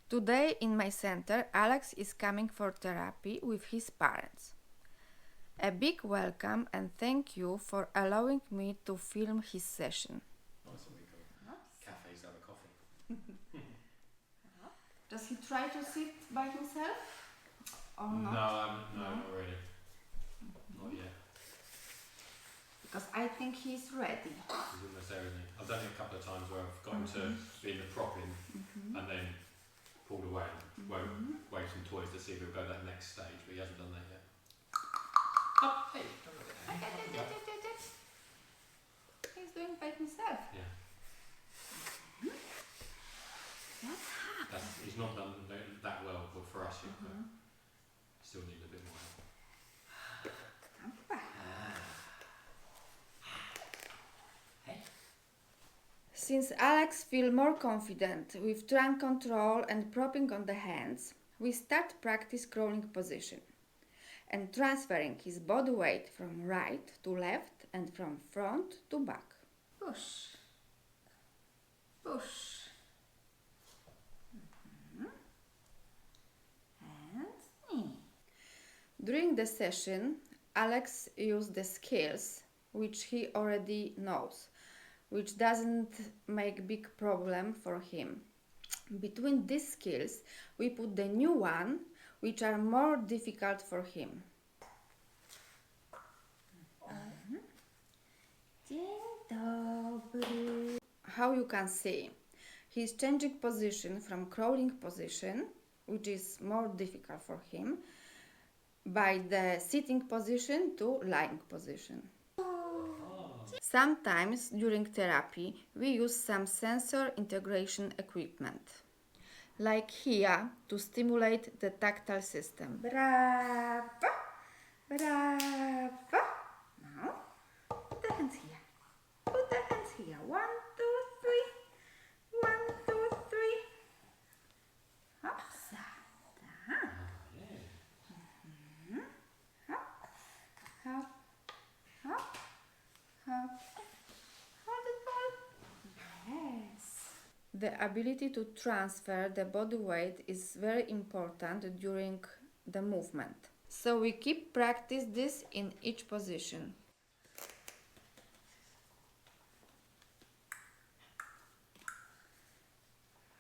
Today in my center, Alex is coming for therapy with his parents. A big welcome and thank you for allowing me to film his session. Nice when we go cafes to have a coffee. Does he try to sit by himself or not? No, not really. Not yet. Because I think he's ready. He's almost there, isn't he? I've done it a couple of times where I've got him to be in the propping and then pulled away and wave some toys to see if he'll go that next stage, but he hasn't done that yet. Oh, hey! He's doing by himself. Yeah. He's not done that well for us yet, but still need a bit more help. Since Alex feels more confident with trunk control and propping on the hands, we start practice crawling position and transferring his body weight from right to left and from front to back. Push, push, and knee. During the session, Alex used the skills which he already knows, which doesn't make big problem for him. Between these skills, we put the new one, which are more difficult for him. Dzień dobry. How you can see, he's changing position from crawling position, which is more difficult for him, by the sitting position to lying position. Sometimes during therapy we use some sensor integration equipment, like here to stimulate the tactile system. Bravo! Bravo! Now, put the hands here. Put the hands here. 1, 2, 3. 1, 2, 3. Hop, down. Hop, hop, hop. Hold it, ball. Yes. The ability to transfer the body weight is very important during the movement. So we keep practice this in each position.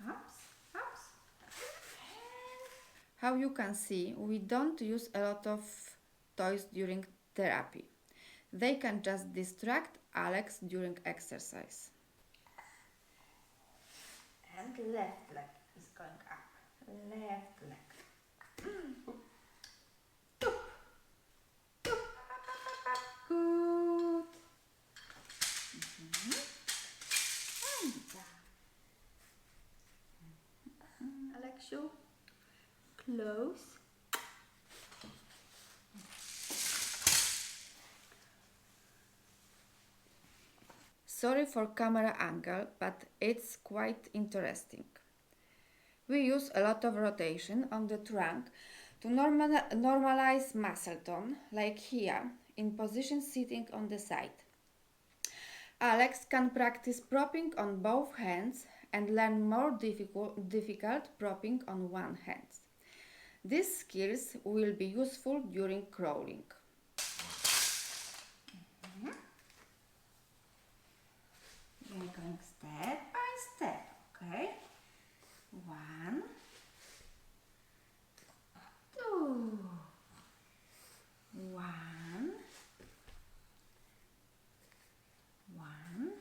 Hops, hops. How you can see, we don't use a lot of toys during therapy. They can just distract Alex during exercise. And left leg is going up. Left leg. Toop. Toop. Good. And down. Alexiu, close. Sorry for camera angle, but it's quite interesting. We use a lot of rotation on the trunk to normalize muscle tone, like here, in position sitting on the side. Alex can practice propping on both hands and learn more difficult propping on one hand. These skills will be useful during crawling. We're going step by step, okay? 1, 2, 1, 1.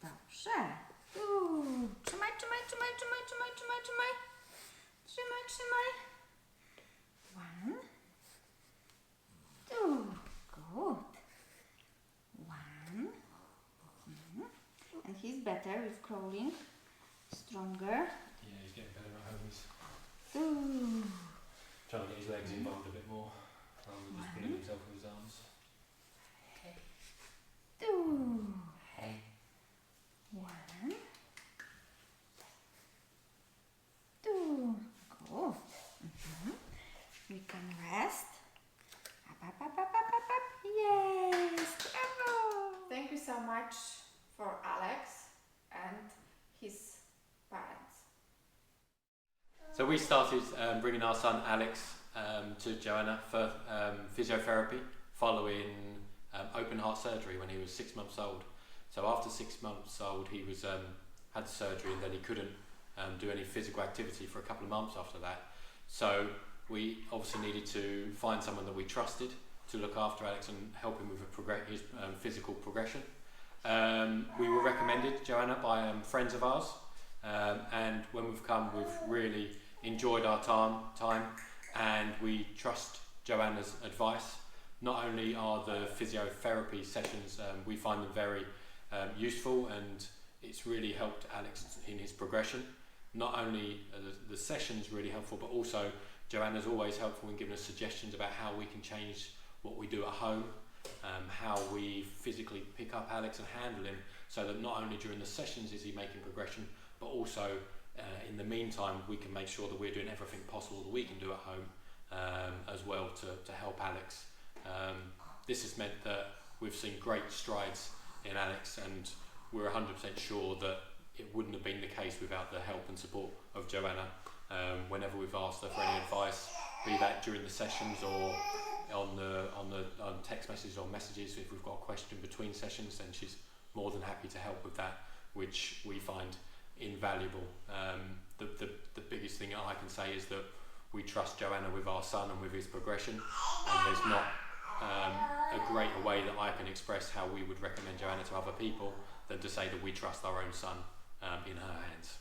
Dobrze. Trzymaj, trzymaj, trzymaj, trzymaj, trzymaj, trzymaj, trzymaj. Trzymaj, trzymaj. 1, 2. Good. 1. And he's better with crawling, stronger. Yeah, he's getting better at home. He's 2. trying to get his legs involved a bit more rather than just putting himself with his arms. 2. 1, 2. Good. We can rest. Up, up, up, up, up, up, up. Yes, bravo. Thank you so much for Alex and his parents. So we started bringing our son Alex to Joanna for physiotherapy following open heart surgery when he was 6 months old. So after 6 months old, he was had surgery, and then he couldn't do any physical activity for a couple of months after that. So we obviously needed to find someone that we trusted to look after Alex and help him with his physical progression. We were recommended Joanna by friends of ours, and when we've come, we've really enjoyed our time, and we trust Joanna's advice. Not only are the physiotherapy sessions, we find them very useful, and it's really helped Alex in his progression. Not only are the sessions really helpful, but also Joanna's always helpful in giving us suggestions about how we can change what we do at home, how we physically pick up Alex and handle him, so that not only during the sessions is he making progression, but also in the meantime we can make sure that we're doing everything possible that we can do at home as well to help Alex. This has meant that we've seen great strides in Alex, and we're 100% sure that it wouldn't have been the case without the help and support of Joanna. Whenever we've asked her for any advice, be that during the sessions or on text messages or messages, if we've got a question between sessions, then she's more than happy to help with that, which we find invaluable. The biggest thing I can say is that we trust Joanna with our son and with his progression, and there's not a greater way that I can express how we would recommend Joanna to other people than to say that we trust our own son in her hands.